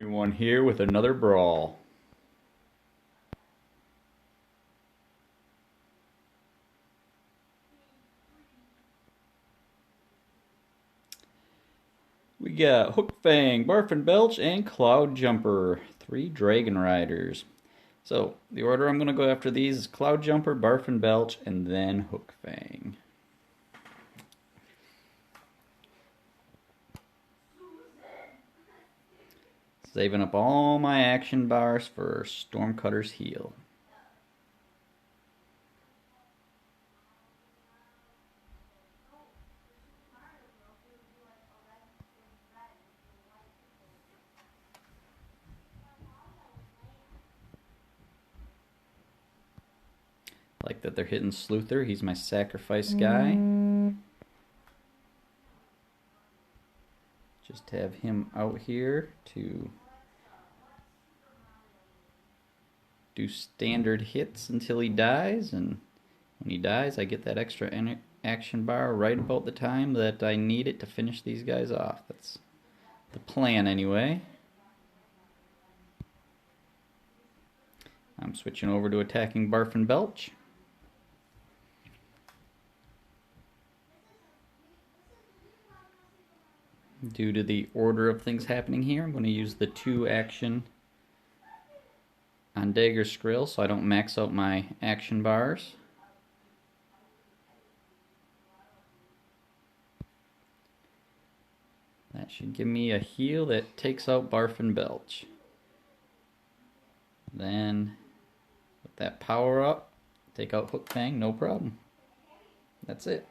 Everyone here with another brawl. We got Hookfang, Barf Belch, and Cloudjumper. 3 Dragon Riders. So, the order I'm going to go after these is Cloudjumper, Barf Belch, and then Hookfang. Saving up all my action bars for Stormcutter's heal. Like that they're hitting Sleuther. He's my sacrifice guy. Just have him out here to do standard hits until he dies, and when he dies I get that extra action bar right about the time that I need it to finish these guys off. That's the plan anyway. I'm switching over to attacking Barf Belch. Due to the order of things happening here, I'm going to use the 2 action on Dagger Skrill so I don't max out my action bars. That should give me a heal that takes out Barf Belch. Then, with that power up, take out Hookfang, no problem. That's it.